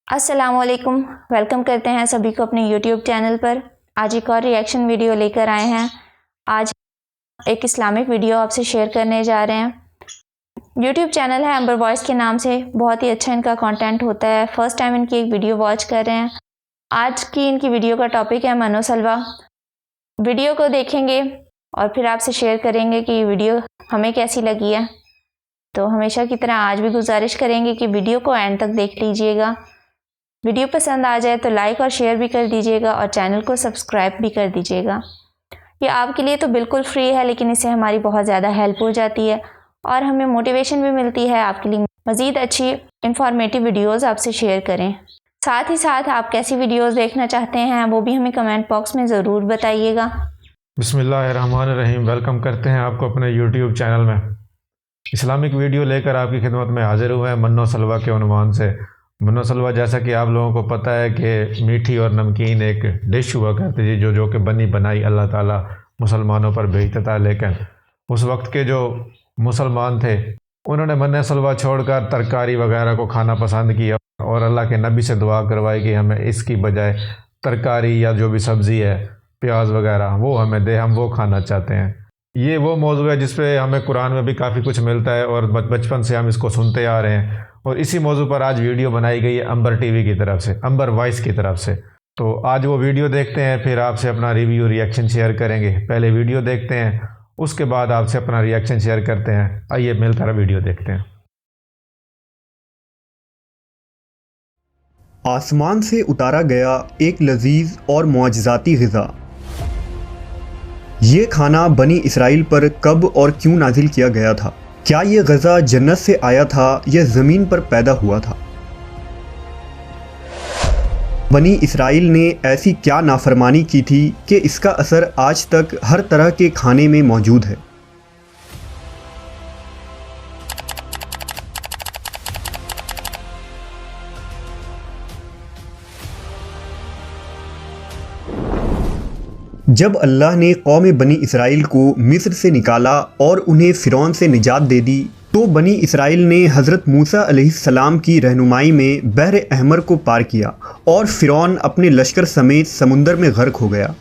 अस्सलाम वालेकुम। वेलकम करते हैं सभी को अपने यूट्यूब चैनल पर। आज एक और रिएक्शन वीडियो लेकर आए हैं। आज एक इस्लामिक वीडियो आपसे शेयर करने जा रहे हैं। यूट्यूब चैनल है एम्बर वॉइस के नाम से। बहुत ही अच्छा इनका कंटेंट होता है। फर्स्ट टाइम इनकी एक वीडियो वॉच कर रहे हैं। आज की इनकी वीडियो का टॉपिक है मनो सलवा। वीडियो को देखेंगे और फिर आपसे शेयर करेंगे कि वीडियो हमें कैसी लगी है। तो हमेशा की तरह आज भी गुजारिश करेंगे कि वीडियो को एंड तक देख लीजिएगा। वीडियो पसंद आ जाए तो लाइक और शेयर भी कर दीजिएगा और चैनल को सब्सक्राइब भी कर दीजिएगा। ये आपके लिए तो बिल्कुल फ्री है, लेकिन इससे हमारी बहुत ज़्यादा हेल्प हो जाती है और हमें मोटिवेशन भी मिलती है आपके लिए मज़ीद अच्छी इंफॉर्मेटिव वीडियोस आपसे शेयर करें। साथ ही साथ आप कैसी वीडियोस देखना चाहते हैं वो भी हमें कमेंट बॉक्स में ज़रूर बताइएगा। बिस्मिल्लाहिर्रहमानिर्रहीम। वेलकम करते हैं आपको अपने यूट्यूब चैनल में। इस्लामिक वीडियो लेकर आपकी खिदमत में हाजिर हुए हैं मनो सलवा के उन्वान से। मनो सलवा, जैसा कि आप लोगों को पता है कि मीठी और नमकीन एक डिश हुआ करती थी जो कि बनी बनाई अल्लाह ताला मुसलमानों पर भेजता था। लेकिन उस वक्त के जो मुसलमान थे उन्होंने मनो सलवा छोड़कर तरकारी वगैरह को खाना पसंद किया और अल्लाह के नबी से दुआ करवाई कि हमें इसकी बजाय तरकारी या जो भी सब्ज़ी है, प्याज वगैरह, वो हमें दे, हम वो खाना चाहते हैं। ये वो मौजू है जिस पे हमें कुरान में भी काफ़ी कुछ मिलता है और बचपन से हम इसको सुनते आ रहे हैं। और इसी मौजू पर आज वीडियो बनाई गई है अंबर टीवी की तरफ से, अंबर वॉइस की तरफ से। तो आज वो वीडियो देखते हैं, फिर आपसे अपना रिव्यू रिएक्शन शेयर करेंगे। पहले वीडियो देखते हैं, उसके बाद आपसे अपना रिएक्शन शेयर करते हैं। आइए मिलकर वीडियो देखते हैं। आसमान से उतारा गया एक लजीज और मुआजिज़ाती ग़िज़ा। ये खाना बनी इसराइल पर कब और क्यों नाजिल किया गया था? क्या ये ग़िज़ा जन्नत से आया था या ज़मीन पर पैदा हुआ था? बनी इसराइल ने ऐसी क्या नाफरमानी की थी कि इसका असर आज तक हर तरह के खाने में मौजूद है? जब अल्लाह ने कौम बनी इसराइल को मिस्र से निकाला और उन्हें फ़िरौन से निजात दे दी, तो बनी इसराइल ने हज़रत मूसा अलैहिस्सलाम की रहनुमाई में बहर अहमर को पार किया और फ़िरौन अपने लश्कर समेत समुंदर में गर्क हो गया।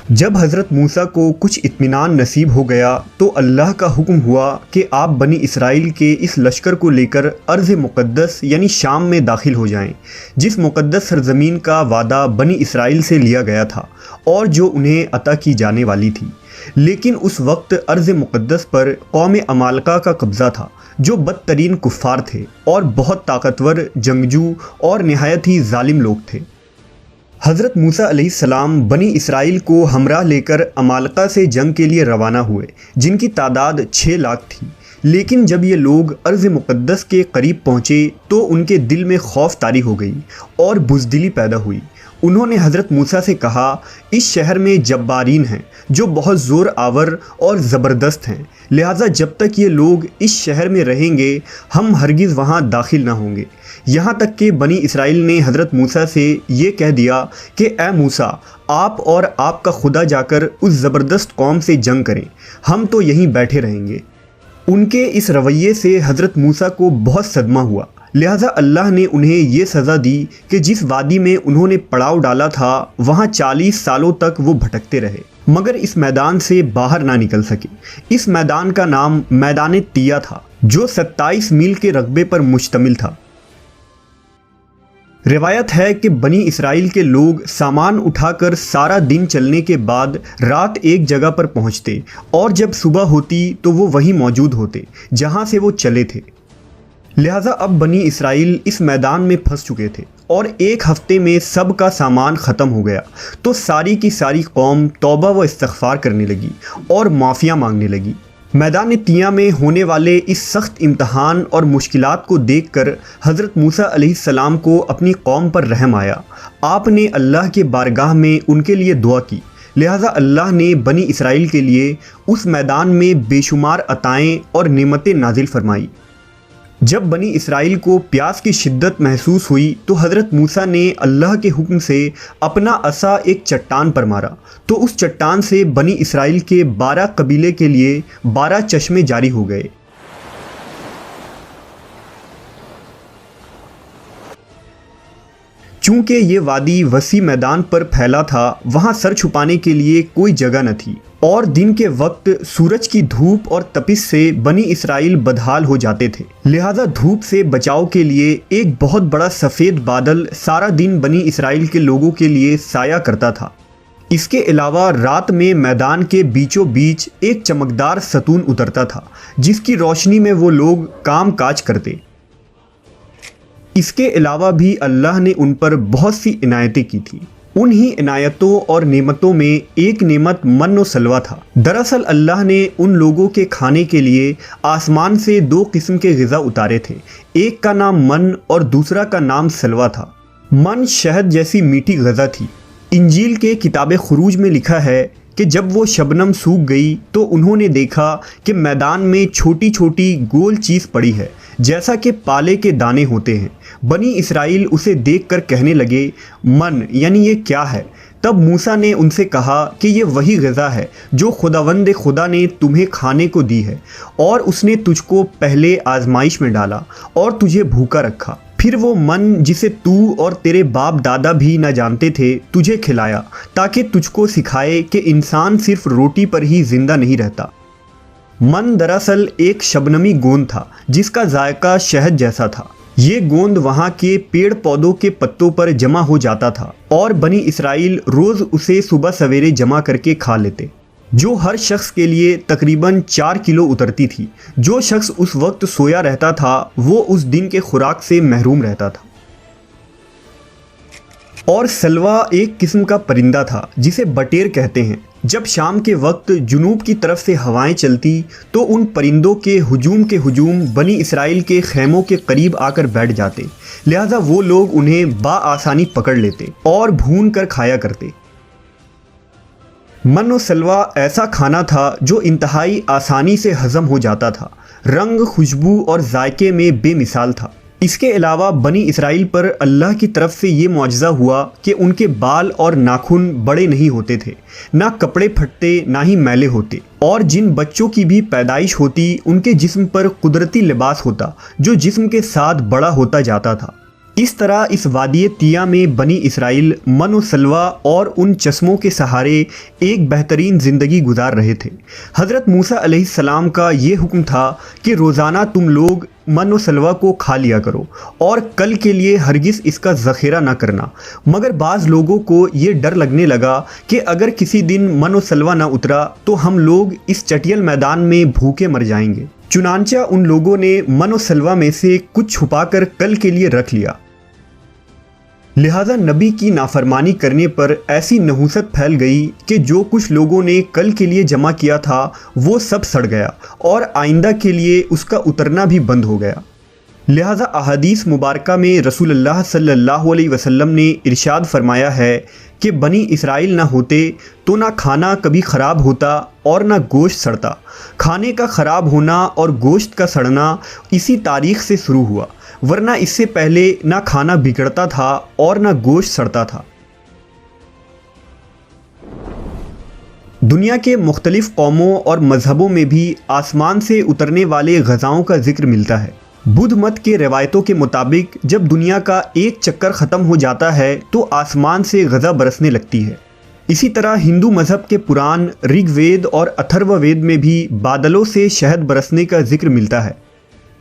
जब हज़रत मूसा को कुछ इत्मीनान नसीब हो गया तो अल्लाह का हुक्म हुआ कि आप बनी इसराइल के इस लश्कर को लेकर अर्ज़ मुक़द्दस यानी शाम में दाखिल हो जाएं, जिस मुक़द्दस सरज़मीन का वादा बनी इसराइल से लिया गया था और जो उन्हें अता की जाने वाली थी। लेकिन उस वक्त अर्ज़ मुक़द्दस पर कौम अमालका का कब्ज़ा था, जो बदतरीन कुफ़ार थे और बहुत ताकतवर, जंगजू और नहायत ही ज़ालिम लोग थे। हज़रत मूसा अलैहिस्सलाम बनी इसराइल को हमराह लेकर अमालका से जंग के लिए रवाना हुए, जिनकी तादाद 6 लाख थी। लेकिन जब ये लोग अर्ज़ मुक़द्दस के करीब पहुँचे तो उनके दिल में खौफ तारी हो गई और बुज़दिली पैदा हुई। उन्होंने हज़रत मूसा से कहा, इस शहर में जब्बारीन हैं जो बहुत ज़ोर आवर और ज़बरदस्त हैं, लिहाजा जब तक ये लोग इस शहर में रहेंगे हम हरगिज़ वहाँ दाखिल ना होंगे। यहाँ तक कि बनी इसराइल ने हज़रत मूसा से ये कह दिया कि ए मूसा, आप और आपका खुदा जाकर उस ज़बरदस्त कौम से जंग करें, हम तो यहीं बैठे रहेंगे। उनके इस रवैये से हज़रत मूसा को बहुत सदमा हुआ, लिहाजा अल्लाह ने उन्हें ये सज़ा दी कि जिस वादी में उन्होंने पड़ाव डाला था वहाँ 40 सालों तक वो भटकते रहे, मगर इस मैदान से बाहर ना निकल सके। इस मैदान का नाम मैदान तिया था, जो 27 मील के रकबे पर मुश्तमिल था। रिवायत है कि बनी इसराइल के लोग सामान उठाकर सारा दिन चलने के बाद रात एक जगह पर पहुंचते और जब सुबह होती तो वो वहीं मौजूद होते जहां से वो चले थे। लिहाजा अब बनी इसराइल इस मैदान में फंस चुके थे और एक हफ्ते में सब का सामान ख़त्म हो गया तो सारी की सारी कौम तौबा व इस्तग़फ़ार करने लगी और माफ़िया मांगने लगी। मैदान तिया में होने वाले इस सख्त इम्तहान और मुश्किलात को देखकर हज़रत मूसा अलैहिस्सलाम को अपनी कौम पर रहम आया। आपने अल्लाह के बारगाह में उनके लिए दुआ की, लिहाजा अल्लाह ने बनी इसराइल के लिए उस मैदान में बेशुमार अताएँ और नेमतें नाजिल फरमाई। जब बनी इसराइल को प्यास की शिद्दत महसूस हुई तो हज़रत मूसा ने अल्लाह के हुक्म से अपना असा एक चट्टान पर मारा, तो उस चट्टान से बनी इसराइल के 12 कबीले के लिए 12 चश्मे जारी हो गए। چونکہ یہ وادی وسیع میدان پر پھیلا تھا، وہاں سر چھپانے کے لیے کوئی جگہ نہ تھی، اور دن کے وقت سورج کی دھوپ اور تپش سے بنی اسرائیل بدحال ہو جاتے تھے۔ لہذا دھوپ سے بچاؤ کے لیے ایک بہت بڑا سفید بادل سارا دن بنی اسرائیل کے لوگوں کے لیے سایہ کرتا تھا۔ اس کے علاوہ رات میں میدان کے بیچوں بیچ ایک چمکدار ستون اترتا تھا، جس کی روشنی میں وہ لوگ کام کاج کرتے۔ اس کے علاوہ بھی اللہ نے ان پر بہت سی عنایتیں کی تھی۔ انہی عنایتوں اور نعمتوں میں ایک نعمت من و سلوہ تھا۔ دراصل اللہ نے ان لوگوں کے کھانے کے لیے آسمان سے 2 قسم کے غذا اتارے تھے، ایک کا نام من اور دوسرا کا نام سلوہ تھا۔ من شہد جیسی میٹھی غذا تھی۔ انجیل کے کتاب خروج میں لکھا ہے کہ جب وہ شبنم سوکھ گئی تو انہوں نے دیکھا کہ میدان میں چھوٹی چھوٹی گول چیز پڑی ہے، جیسا کہ پالے کے دانے ہوتے ہیں۔ بنی اسرائیل اسے دیکھ کر کہنے لگے، من یعنی یہ کیا ہے؟ تب موسیٰ نے ان سے کہا کہ یہ وہی غذا ہے جو خداوند خدا نے تمہیں کھانے کو دی ہے، اور اس نے تجھ کو پہلے آزمائش میں ڈالا اور تجھے بھوکا رکھا، پھر وہ من جسے تو اور تیرے باپ دادا بھی نہ جانتے تھے تجھے کھلایا، تاکہ تجھ کو سکھائے کہ انسان صرف روٹی پر ہی زندہ نہیں رہتا۔ من دراصل ایک شبنمی گوند تھا جس کا ذائقہ شہد جیسا تھا۔ یہ گوند وہاں کے پیڑ پودوں کے پتوں پر جمع ہو جاتا تھا، اور بنی اسرائیل روز اسے صبح سویرے جمع کر کے کھا لیتے، جو ہر شخص کے لیے تقریباً 4 کلو اترتی تھی۔ جو شخص اس وقت سویا رہتا تھا وہ اس دن کے خوراک سے محروم رہتا تھا۔ اور سلوہ ایک قسم کا پرندہ تھا جسے بٹیر کہتے ہیں۔ جب شام کے وقت جنوب کی طرف سے ہوائیں چلتی تو ان پرندوں کے ہجوم بنی اسرائیل کے خیموں کے قریب آ کر بیٹھ جاتے، لہذا وہ لوگ انہیں بآسانی پکڑ لیتے اور بھون کر کھایا کرتے۔ من و سلوہ ایسا کھانا تھا جو انتہائی آسانی سے ہضم ہو جاتا تھا، رنگ، خوشبو اور ذائقے میں بے مثال تھا۔ اس کے علاوہ بنی اسرائیل پر اللہ کی طرف سے یہ معجزہ ہوا کہ ان کے بال اور ناخن بڑے نہیں ہوتے تھے، نہ کپڑے پھٹتے نہ ہی میلے ہوتے، اور جن بچوں کی بھی پیدائش ہوتی ان کے جسم پر قدرتی لباس ہوتا جو جسم کے ساتھ بڑا ہوتا جاتا تھا۔ اس طرح اس وادی طیہ میں بنی اسرائیل من و سلوہ اور ان چشموں کے سہارے ایک بہترین زندگی گزار رہے تھے۔ حضرت موسیٰ علیہ السلام کا یہ حکم تھا کہ روزانہ تم لوگ من و سلوہ کو کھا لیا کرو اور کل کے لیے ہرگز اس کا ذخیرہ نہ کرنا، مگر بعض لوگوں کو یہ ڈر لگنے لگا کہ اگر کسی دن من و سلوہ نہ اترا تو ہم لوگ اس چٹیل میدان میں بھوکے مر جائیں گے۔ چنانچہ ان لوگوں نے من و سلوہ میں سے کچھ چھپا کر کل کے لیے رکھ لیا۔ لہذا نبی کی نافرمانی کرنے پر ایسی نحوست پھیل گئی کہ جو کچھ لوگوں نے کل کے لیے جمع کیا تھا وہ سب سڑ گیا، اور آئندہ کے لیے اس کا اترنا بھی بند ہو گیا۔ لہذا احادیث مبارکہ میں رسول اللہ صلی اللہ علیہ وسلم نے ارشاد فرمایا ہے کہ بنی اسرائیل نہ ہوتے تو نہ کھانا کبھی خراب ہوتا اور نہ گوشت سڑتا۔ کھانے کا خراب ہونا اور گوشت کا سڑنا اسی تاریخ سے شروع ہوا، ورنہ اس سے پہلے نہ کھانا بگڑتا تھا اور نہ گوشت سڑتا تھا۔ دنیا کے مختلف قوموں اور مذہبوں میں بھی آسمان سے اترنے والے غذاؤں کا ذکر ملتا ہے۔ بدھ مت کے روایتوں کے مطابق جب دنیا کا ایک چکر ختم ہو جاتا ہے تو آسمان سے غذا برسنے لگتی ہے۔ اسی طرح ہندو مذہب کے پران رگ وید اور اتھرو وید میں بھی بادلوں سے شہد برسنے کا ذکر ملتا ہے،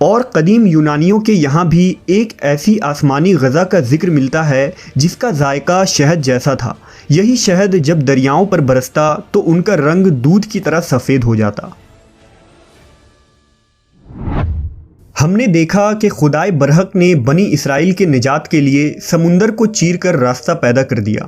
اور قدیم یونانیوں کے یہاں بھی ایک ایسی آسمانی غذا کا ذکر ملتا ہے جس کا ذائقہ شہد جیسا تھا۔ یہی شہد جب دریاؤں پر برستا تو ان کا رنگ دودھ کی طرح سفید ہو جاتا۔ ہم نے دیکھا کہ خدائے برحق نے بنی اسرائیل کے نجات کے لیے سمندر کو چیر کر راستہ پیدا کر دیا،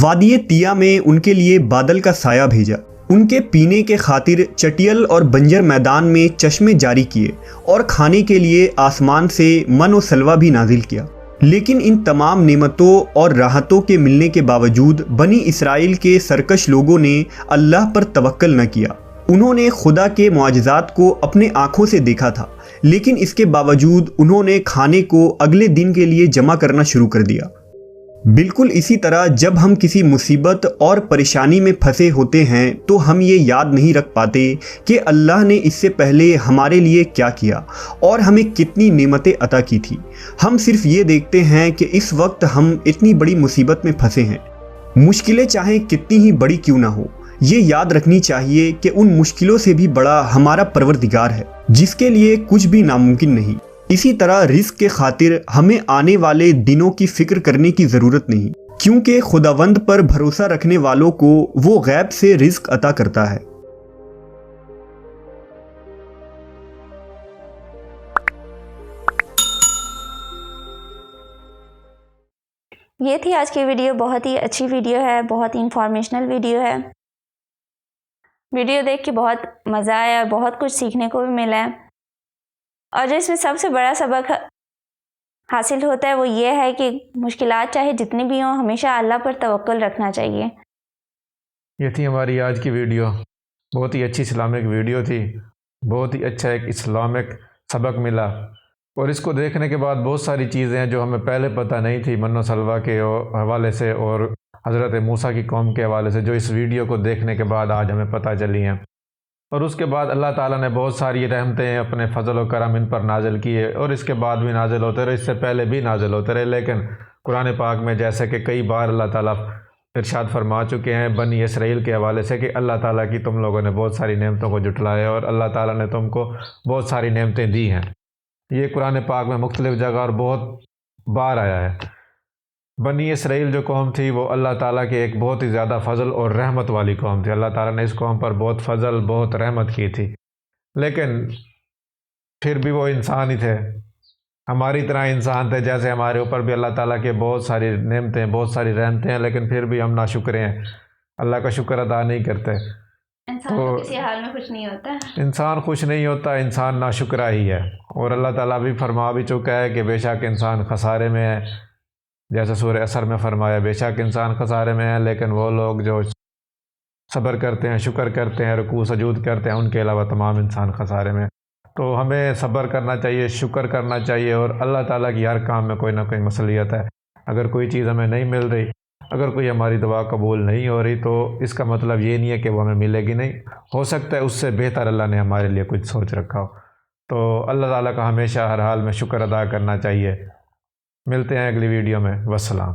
وادی طیہ میں ان کے لیے بادل کا سایہ بھیجا، ان کے پینے کے خاطر چٹیل اور بنجر میدان میں چشمے جاری کیے، اور کھانے کے لیے آسمان سے من و سلوہ بھی نازل کیا۔ لیکن ان تمام نعمتوں اور راحتوں کے ملنے کے باوجود بنی اسرائیل کے سرکش لوگوں نے اللہ پر توکل نہ کیا۔ انہوں نے خدا کے معجزات کو اپنے آنکھوں سے دیکھا تھا، لیکن اس کے باوجود انہوں نے کھانے کو اگلے دن کے لیے جمع کرنا شروع کر دیا۔ बिल्कुल इसी तरह जब हम किसी मुसीबत और परेशानी में फंसे होते हैं तो हम ये याद नहीं रख पाते कि अल्लाह ने इससे पहले हमारे लिए क्या किया और हमें कितनी नेमतें अता की थी। हम सिर्फ ये देखते हैं कि इस वक्त हम इतनी बड़ी मुसीबत में फंसे हैं। मुश्किलें चाहे कितनी ही बड़ी क्यों ना हो, ये याद रखनी चाहिए कि उन मुश्किलों से भी बड़ा हमारा परवरदिगार है, जिसके लिए कुछ भी नामुमकिन नहीं। इसी तरह रिस्क के खातिर हमें आने वाले दिनों की फिक्र करने की ज़रूरत नहीं, क्योंकि खुदावंद पर भरोसा रखने वालों को वो गैब से रिस्क अता करता है। ये थी आज की वीडियो। बहुत ही अच्छी वीडियो है, बहुत ही इंफॉर्मेशनल वीडियो है। वीडियो देख के बहुत मज़ा आया और बहुत कुछ सीखने को भी मिला है। और जो इसमें सबसे बड़ा सबक हासिल होता है वो ये है कि मुश्किलात चाहे जितनी भी हों, हमेशा अल्लाह पर तवक्कुल रखना चाहिए। ये थी हमारी आज की वीडियो। बहुत ही अच्छी इस्लामिक वीडियो थी, बहुत ही अच्छा एक इस्लामिक सबक मिला। और इसको देखने के बाद बहुत सारी चीज़ें हैं जो हमें पहले पता नहीं थी मन्नो सलवा के हवाले से और हज़रत मूसा की कौम के हवाले से, जो इस वीडियो को देखने के बाद आज हमें पता चली हैं। और उसके बाद अल्लाह ताला ने बहुत सारी रहमतें अपने फजल और करम इन पर नाज़िल किए और इसके बाद भी नाज़िल होते रहे, इससे पहले भी नाज़िल होते रहे। लेकिन कुरान पाक में जैसे कि कई बार अल्लाह ताला इरशाद फरमा चुके हैं बनी इसराइल के हवाले से कि अल्लाह ताला की तुम लोगों ने बहुत सारी नेमतों को जुटलाया और अल्लाह ताला ने तुमको बहुत सारी नेमतें दी हैं। ये कुरान पाक में मुख्तलिफ़ जगह और बहुत बार आया है। बनी इसराइल जो कौम थी वो अल्लाह ताला के एक बहुत ही ज़्यादा फ़ज़ल और रहमत वाली कौम थी। अल्लाह ताला ने इस कौम पर बहुत फ़ज़ल बहुत रहमत की थी, लेकिन फिर भी वो इंसान ही थे, हमारी तरह इंसान थे। जैसे हमारे ऊपर भी अल्लाह ताला के बहुत सारी नेमतें बहुत सारी रहमतें हैं, लेकिन फिर भी हम नाशुक्र हैं, अल्लाह का शुक्र अदा नहीं करते। इंसान तो किसी हाल में खुश नहीं होता। इंसान खुश नहीं होता, इंसान नाशुक्रा ही है। और अल्लाह ताला भी फरमा भी चुका है कि बेशक इंसान खसारे में है। जैसे सूरह असर में फरमाया बेशक इंसान खसारे में है, लेकिन वो लोग जो सब्र करते हैं, शुक्र करते हैं, रुकू सजूद करते हैं, उनके अलावा तमाम इंसान खसारे में। तो हमें सब्र करना चाहिए, शुक्र करना चाहिए और अल्लाह ताला की हर काम में कोई ना कोई मसलियत है। अगर कोई चीज़ हमें नहीं मिल रही, अगर कोई हमारी दुआ कबूल नहीं हो रही, तो इसका मतलब ये नहीं है कि वो हमें मिलेगी नहीं। हो सकता है उससे बेहतर अल्लाह ने हमारे लिए कुछ सोच रखा हो। तो अल्लाह ताला का हमेशा हर हाल में शुक्र अदा करना चाहिए। मिलते हैं अगली वीडियो में। वस्सलाम।